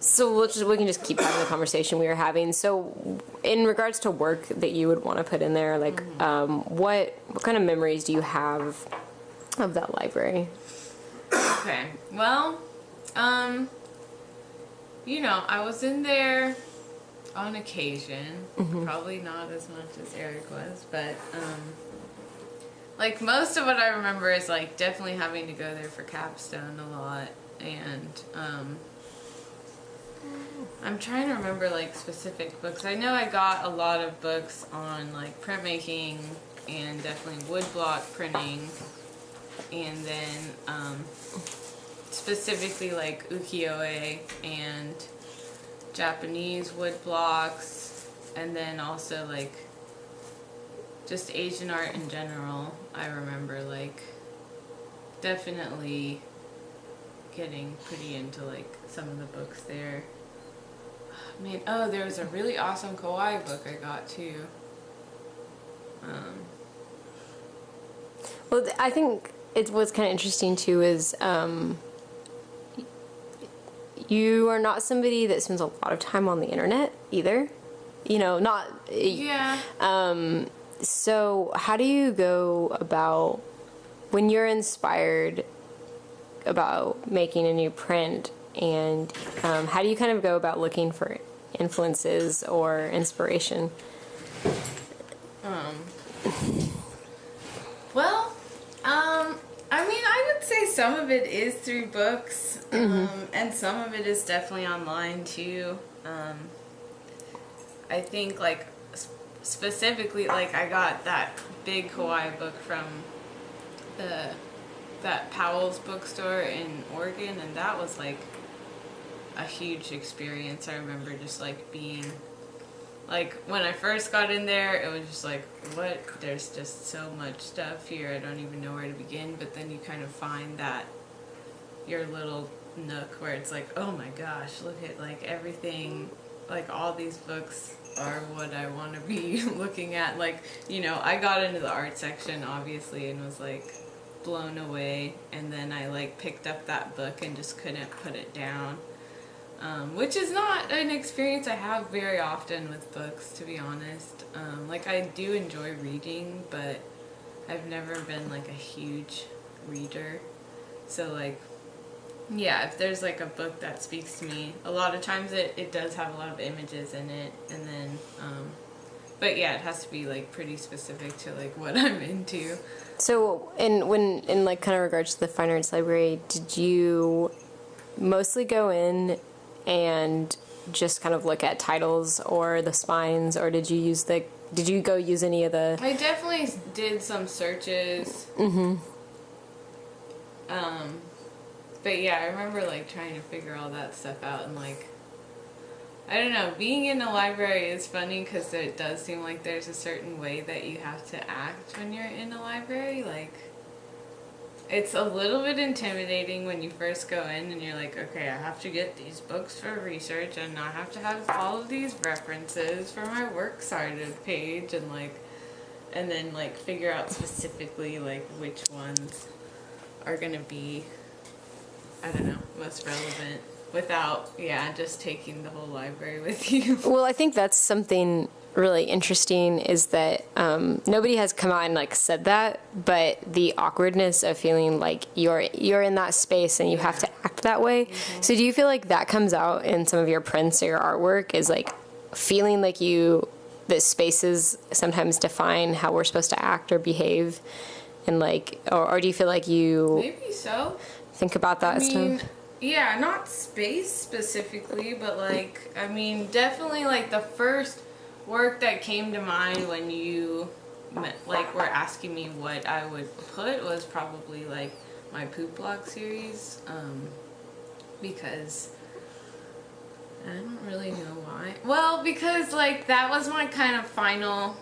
So we can just keep having the conversation we were having. So, in regards to work that you would want to put in there, like, what kind of memories do you have of that library? Okay. Well, I was in there on occasion. Probably not as much as Eric was, but like most of what I remember is like definitely having to go there for capstone a lot, and I'm trying to remember like specific books. I know I got a lot of books on like printmaking and definitely woodblock printing, and then specifically like ukiyo-e and Japanese woodblocks, and then also like just Asian art in general. I remember like definitely getting pretty into like some of the books there. Man, there was a really awesome kawaii book I got too. Well, I think what's kind of interesting too is you are not somebody that spends a lot of time on the internet either. Not... Yeah. So how do you go about, when you're inspired about making a new print, and how do you kind of go about looking for influences or inspiration? Well, I mean, I would say some of it is through books, and some of it is definitely online too. I think like specifically, like I got that big kawaii book from that Powell's bookstore in Oregon, and that was like a huge experience. I remember just like being like, when I first got in there, it was just like, what? There's just so much stuff here. I don't even know where to begin. But then you kind of find that your little nook where it's like, oh my gosh, look at like everything, like all these books are what I want to be looking at. Like, I got into the art section obviously and was like blown away, and then I like picked up that book and just couldn't put it down. Which is not an experience I have very often with books, to be honest. Like, I do enjoy reading, but I've never been like a huge reader. So like, yeah, if there's like a book that speaks to me, a lot of times it does have a lot of images in it, and then but yeah, it has to be like pretty specific to like what I'm into. So in like kind of regards to the Fine Arts Library, did you mostly go in and just kind of look at titles or the spines, or did you go use any of the... I definitely did some searches. But yeah, I remember like trying to figure all that stuff out, and like, I don't know, being in a library is funny because it does seem like there's a certain way that you have to act when you're in a library. Like, it's a little bit intimidating when you first go in and you're like, okay, I have to get these books for research, and I have to have all of these references for my works cited page, and like, and then like figure out specifically like which ones are gonna be, I don't know, most relevant without, just taking the whole library with you. Well, I think that's something really interesting, is that nobody has come out and like said that, but the awkwardness of feeling like you're in that space and you have to act that way. So do you feel like that comes out in some of your prints or your artwork, is like feeling like that spaces sometimes define how we're supposed to act or behave, and like, or do you feel like you maybe so think about that stuff? Yeah, not space specifically, but like, I mean, definitely like the first work that came to mind when you like were asking me what I would put was probably like my poop blog series, because I don't really know why. Well, because like that was my kind of final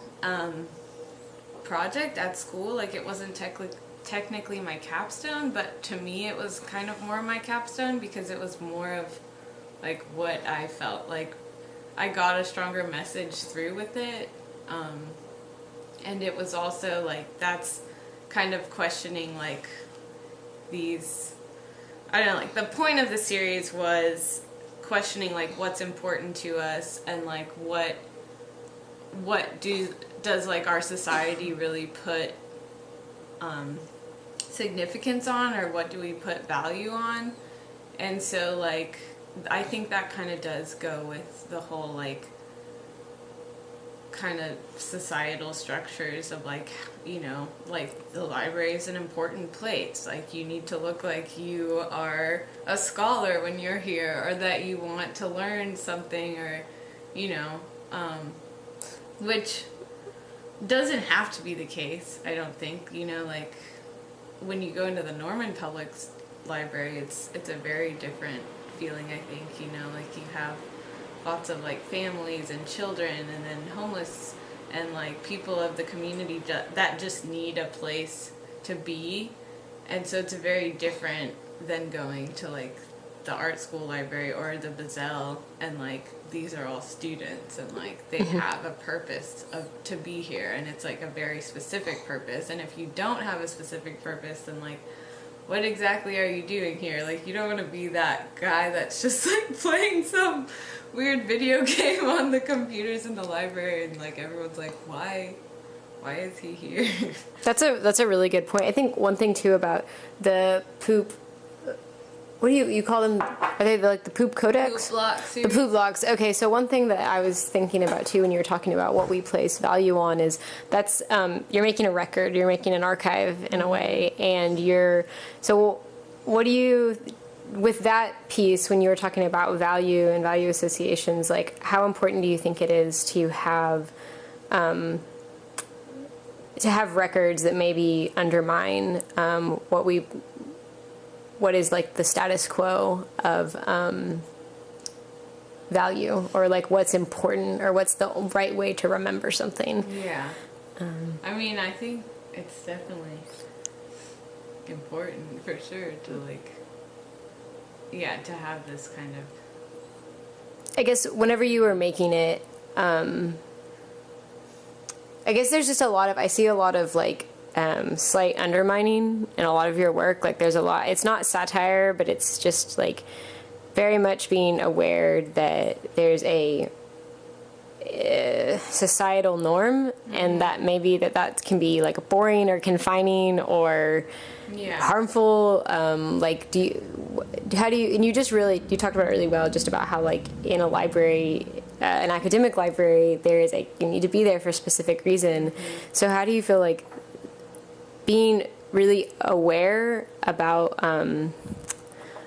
project at school. Like, it wasn't technically my capstone, but to me it was kind of more my capstone, because it was more of like what I felt like I got a stronger message through with it, and it was also like, that's kind of questioning like these, I don't know, like the point of the series was questioning like what's important to us and like does like our society really put significance on, or what do we put value on? And so like I think that kind of does go with the whole like kind of societal structures of like, you know, like the library is an important place, like you need to look like you are a scholar when you're here, or that you want to learn something, or you know, which doesn't have to be the case, I don't think. You know, like when you go into the Norman Public Library, it's a very different feeling, I think. You know, like you have lots of like families and children, and then homeless, and like people of the community that just need a place to be. And so it's very different than going to like the art school library or the Bazell, and like these are all students, and like they have a purpose to be here, and it's like a very specific purpose. And if you don't have a specific purpose, then like what exactly are you doing here? Like you don't want to be that guy that's just like playing some weird video game on the computers in the library, and like everyone's like, why is he here? That's a really good point. I think one thing too about the poop, what do you call them? Are they like the poop codex? Poop blocks. The poop blocks. Okay, so one thing that I was thinking about too when you were talking about what we place value on is that's you're making a record, you're making an archive in a way, and so what do you, with that piece, when you were talking about value and value associations, like how important do you think it is to have records that maybe undermine what is like the status quo of value, or like what's important, or what's the right way to remember something? Yeah. I mean, I think it's definitely important for sure to like, yeah, to have this kind of, I guess whenever you were making it, I guess there's just I see a lot of like slight undermining in a lot of your work. Like there's a lot, it's not satire, but it's just like very much being aware that there's a societal norm, and that maybe that can be like boring or confining or harmful. Like how do you, and you talked about it really well, just about how like in a library, an academic library, you need to be there for a specific reason. So how do you feel like being really aware about, I'm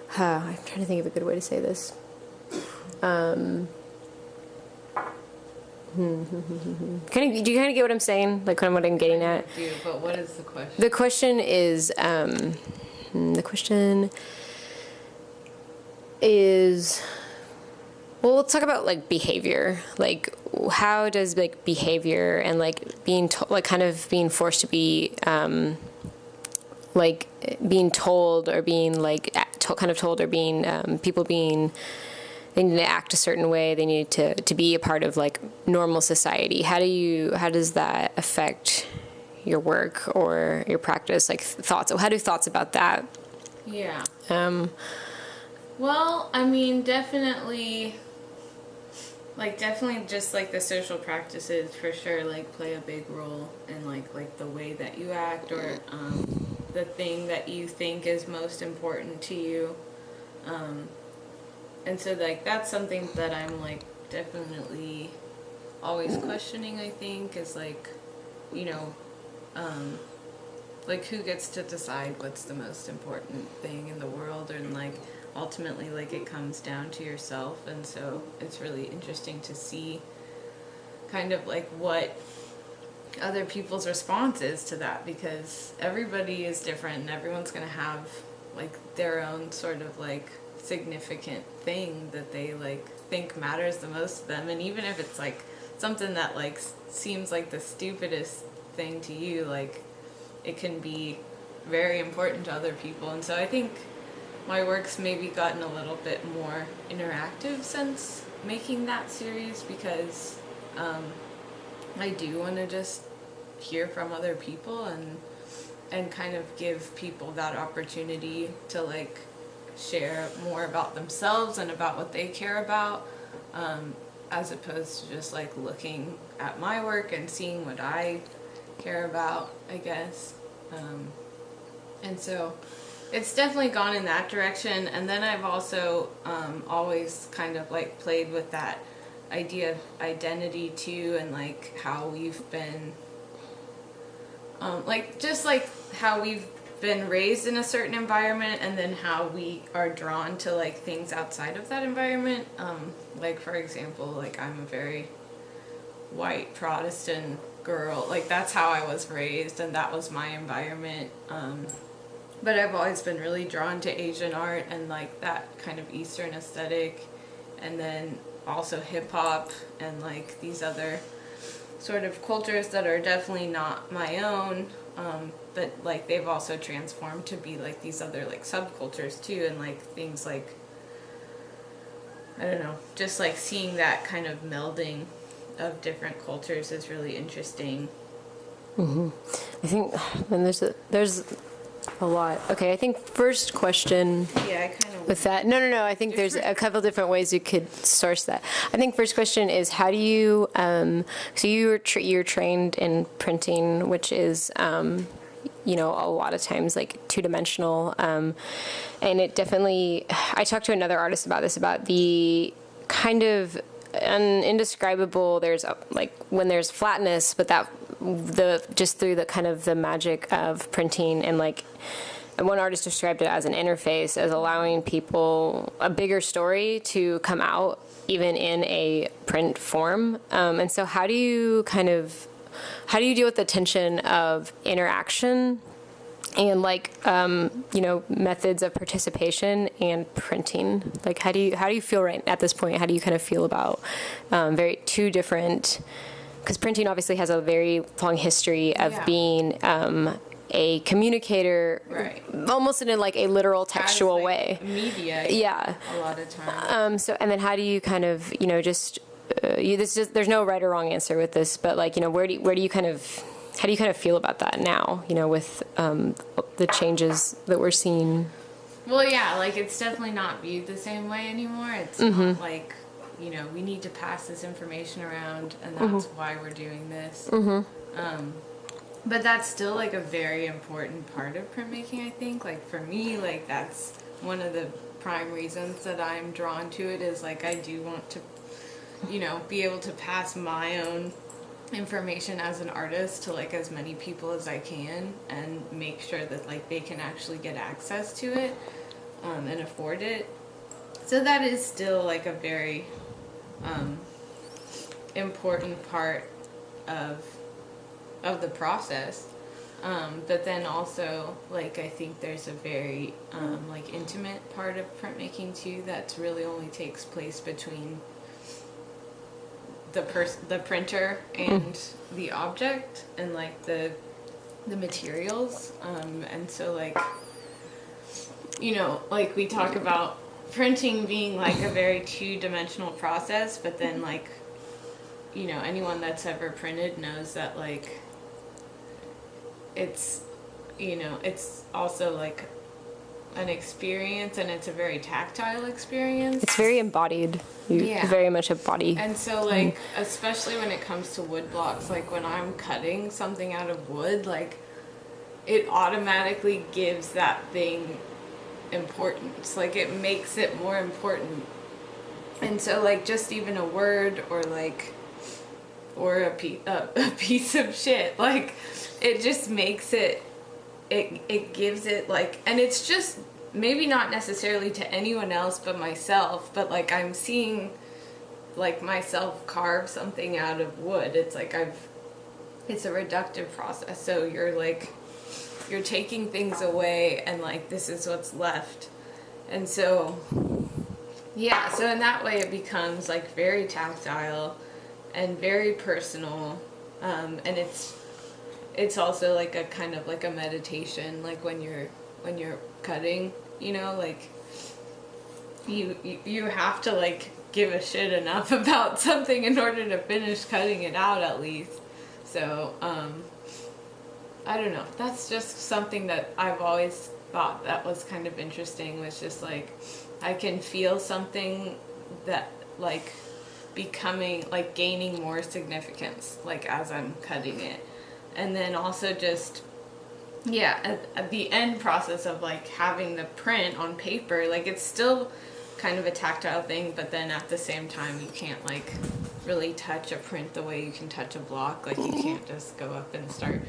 trying to think of a good way to say this. Do you kind of get what I'm saying? Like what I'm getting at? I do, but what is the question? The question is, well, let's talk about like behavior. Like how does like behavior and like being kind of being forced to be like being told, or being like kind of told, or being people being, they need to act a certain way, they need to be a part of like normal society. How does that affect your work or your practice? Like thoughts, how do thoughts about that? Yeah. Well, I mean, definitely just like the social practices for sure like play a big role in like the way that you act, or the thing that you think is most important to you. And so like that's something that I'm like definitely always questioning, I think, is like, you know, like who gets to decide what's the most important thing in the world, and like ultimately like it comes down to yourself. And so it's really interesting to see kind of like what other people's response is to that, because everybody is different and everyone's going to have like their own sort of like significant thing that they like think matters the most to them. And even if it's like something that like seems like the stupidest thing to you, like it can be very important to other people. And so I think my work's maybe gotten a little bit more interactive since making that series, because I do want to just hear from other people and kind of give people that opportunity to like share more about themselves and about what they care about, as opposed to just like looking at my work and seeing what I care about, I guess. And so it's definitely gone in that direction. And then I've also always kind of like played with that idea of identity too, and like how we've been like just like how we've been raised in a certain environment, and then how we are drawn to like things outside of that environment. Like for example, like I'm a very white Protestant girl, like that's how I was raised and that was my environment. But I've always been really drawn to Asian art and like that kind of Eastern aesthetic, and then also hip hop and like these other sort of cultures that are definitely not my own, but like they've also transformed to be like these other like subcultures too, and like things like, I don't know, just like seeing that kind of melding of different cultures is really interesting. I think, and there's a lot. Okay, I think first question. Yeah, I kind of with that. No. I think there's a couple different ways you could source that. I think first question is how do you? So you're trained in printing, which is a lot of times like two-dimensional, and it definitely. I talked to another artist about this, about the kind of indescribable. There's like when there's flatness, but that just through the kind of the magic of printing, and like one artist described it as an interface, as allowing people a bigger story to come out even in a print form. And so how do you deal with the tension of interaction and like methods of participation and printing? Like how do you feel right at this point? How do you kind of feel about very two different? Because printing obviously has a very long history of being a communicator, right, almost in like a literal textual like way. Media, yeah, a lot of times. So, and then how do you kind of, there's no right or wrong answer with this, but like, where do you kind of, how do you kind of feel about that now, with the changes that we're seeing? Well, yeah, like it's definitely not viewed the same way anymore. It's not like, we need to pass this information around, and that's why we're doing this. But that's still like a very important part of printmaking, I think. Like for me, like that's one of the prime reasons that I'm drawn to it, is like I do want to, be able to pass my own information as an artist to like as many people as I can, and make sure that like they can actually get access to it and afford it. So that is still like a very important part of the process, but then also like I think there's a very like intimate part of printmaking too that really only takes place between the printer and the object, and like the materials, and so like like we talk about printing being like a very two-dimensional process, but then like anyone that's ever printed knows that like it's it's also like an experience, and it's a very tactile experience. It's very embodied. You very much embody. And so like especially when it comes to wood blocks, like when I'm cutting something out of wood, like it automatically gives that thing importance. Like it makes it more important. And so like just even a word or a piece of shit, like it just makes it gives it like, and it's just maybe not necessarily to anyone else but myself, but like I'm seeing like myself carve something out of wood. It's like it's a reductive process, so you're taking things away and like this is what's left. And so so in that way it becomes like very tactile and very personal, and it's also like a kind of like a meditation, like when you're cutting, like you have to like give a shit enough about something in order to finish cutting it out at least. So I don't know, that's just something that I've always thought that was kind of interesting was just like I can feel something that like becoming like gaining more significance like as I'm cutting it, and then also just at the end process of like having the print on paper, like it's still kind of a tactile thing, but then at the same time you can't like really touch a print the way you can touch a block. Like you can't just go up and start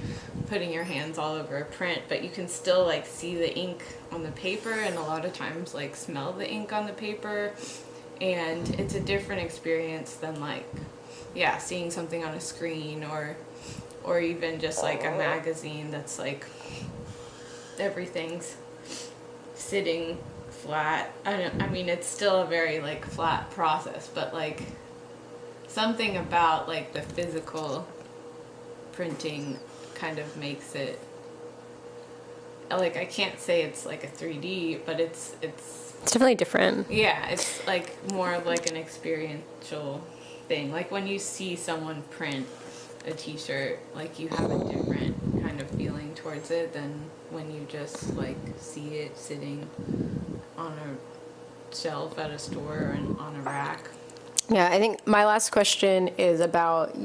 putting your hands all over a print, but you can still like see the ink on the paper, and a lot of times like smell the ink on the paper, and it's a different experience than like seeing something on a screen or even just like a magazine that's like everything's sitting flat. I mean it's still a very like flat process, but like something about like the physical printing kind of makes it like, I can't say it's like a 3D, but it's definitely different. Yeah, it's like more of like an experiential thing. Like when you see someone print a t-shirt, like you have a different kind of feeling towards it than when you just like see it sitting on a shelf at a store and on a rack. Yeah, I think my last question is about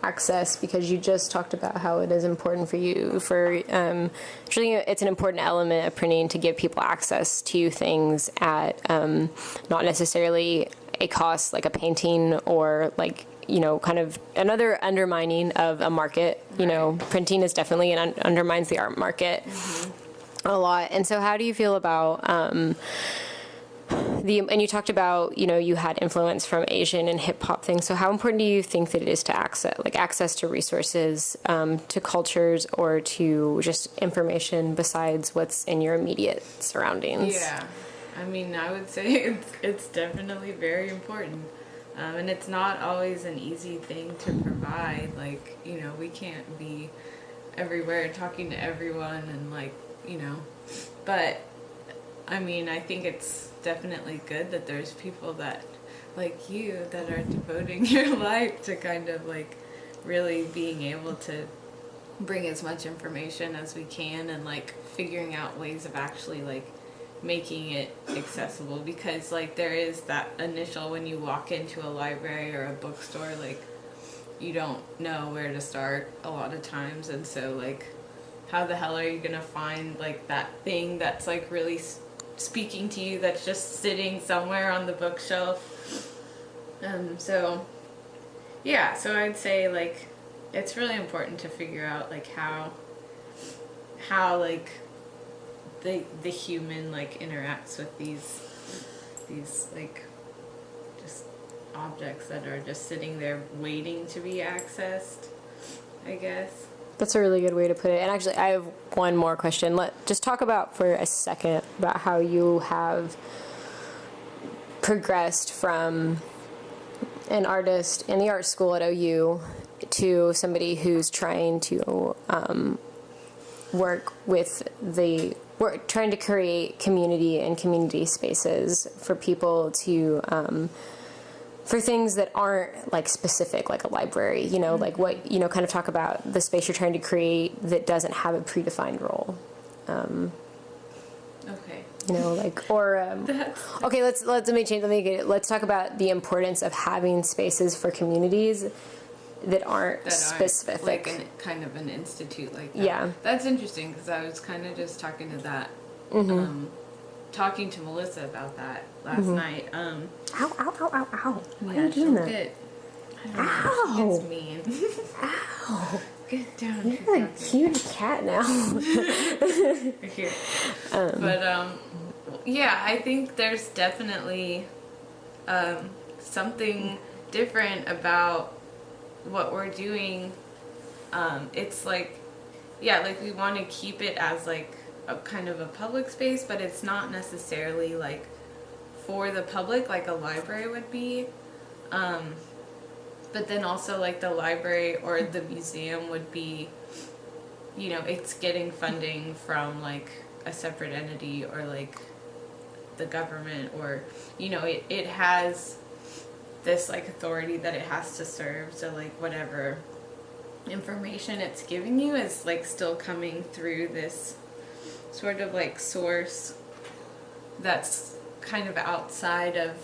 access, because you just talked about how it is important for you actually it's an important element of printing to give people access to things at not necessarily a cost like a painting, or like, you know, kind of another undermining of a market. You know, printing is definitely undermines the art market a lot. And so how do you feel about and you talked about, you know, you had influence from Asian and hip hop things. So how important do you think that it is to access to resources, to cultures, or to just information besides what's in your immediate surroundings? Yeah, I mean, I would say it's definitely very important. And it's not always an easy thing to provide. Like, you know, we can't be everywhere talking to everyone and like, you know, but I mean, I think it's definitely good that there's people that like you that are devoting your life to kind of like really being able to bring as much information as we can, and like figuring out ways of actually like making it accessible, because like there is that initial, when you walk into a library or a bookstore, like you don't know where to start a lot of times, and so like how the hell are you gonna find like that thing that's like really speaking to you that's just sitting somewhere on the bookshelf. So I'd say like it's really important to figure out like how like the human like interacts with these like just objects that are just sitting there waiting to be accessed, I guess. That's a really good way to put it. And actually, I have one more question. Just talk about for a second about how you have progressed from an artist in the art school at OU to somebody who's trying to trying to create community and community spaces for people to for things that aren't like specific, like a library, you know, like what, you know, kind of talk about the space you're trying to create that doesn't have a predefined role. Okay. You know, like, or, okay, let's talk about the importance of having spaces for communities that aren't specific. Like kind of an institute like that. Yeah. That's interesting, because I was kind of just talking to talking to Melissa about that last night. Ow, ow, ow, ow, ow. Why Yeah, are you doing that? Get, Ow. It's mean. Ow. Get down. You're a huge cat now. Here. But yeah, I think there's definitely something different about what we're doing. It's like, like we want to keep it as like a kind of a public space, but it's not necessarily like for the public like a library would be. But then also like the library or the museum would be, you know, it's getting funding from like a separate entity or like the government, or, you know, it has this like authority that it has to serve. So like whatever information it's giving you is like still coming through this sort of like source that's kind of outside of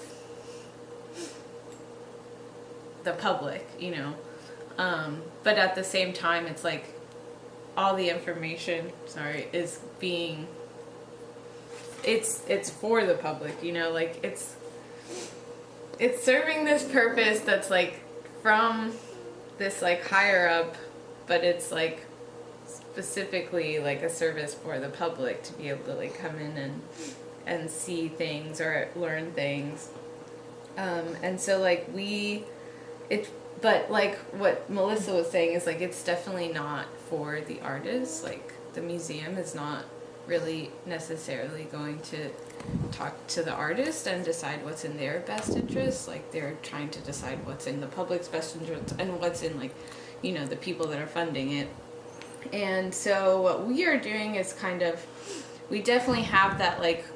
the public, you know. But at the same time, it's like all the information, is being, it's for the public, you know, like it's serving this purpose that's like from this like higher up, but it's like specifically like a service for the public to be able to like come in and see things or learn things. And so like but like what Melissa was saying is like it's definitely not for the artists. Like the museum is not really necessarily going to talk to the artist and decide what's in their best interest. Like they're trying to decide what's in the public's best interest and what's in like, you know, the people that are funding it. And so what we are doing is kind of, we definitely have that like,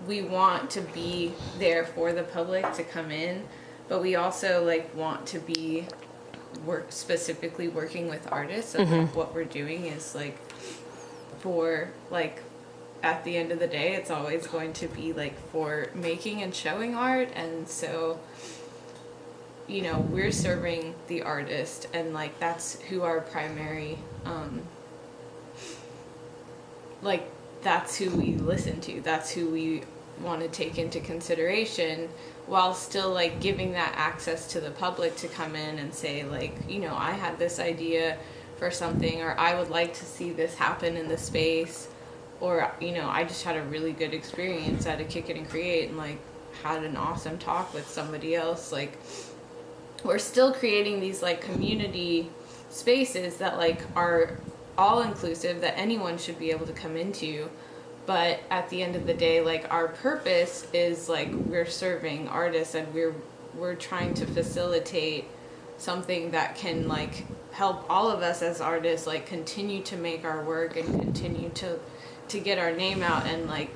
we want to be there for the public to come in, but we also like want to be specifically working with artists. And like, what we're doing is like for like at the end of the day it's always going to be like for making and showing art. And so, you know, we're serving the artist, and like that's who our primary like that's who we listen to, that's who we want to take into consideration, while still like giving that access to the public to come in and say like, you know, I had this idea for something, or I would like to see this happen in the space, or, you know, I just had a really good experience at a Kick It and Create and like had an awesome talk with somebody else. Like we're still creating these like community spaces that like are all inclusive, that anyone should be able to come into. But at the end of the day, like our purpose is like we're serving artists, and we're trying to facilitate something that can like help all of us as artists like continue to make our work and continue to get our name out and like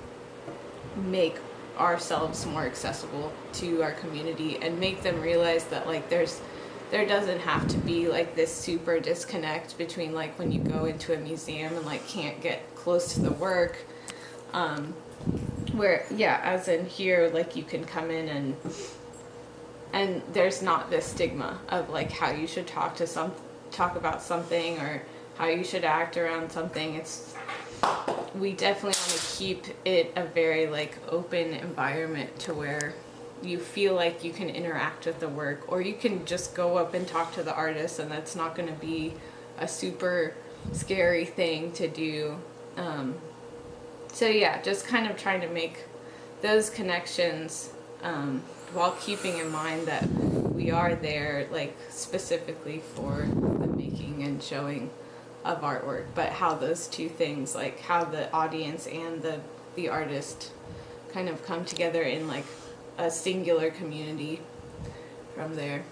make ourselves more accessible to our community, and make them realize that like there doesn't have to be like this super disconnect between like when you go into a museum and like can't get close to the work, where as in here like you can come in and there's not this stigma of like how you should talk about something or how you should act around something. We definitely want to keep it a very like open environment to where you feel like you can interact with the work, or you can just go up and talk to the artist, and that's not going to be a super scary thing to do. So yeah, just kind of trying to make those connections while keeping in mind that we are there like specifically for the making and showing of artwork, but how those two things, like how the audience and the artist kind of come together in like a singular community from there.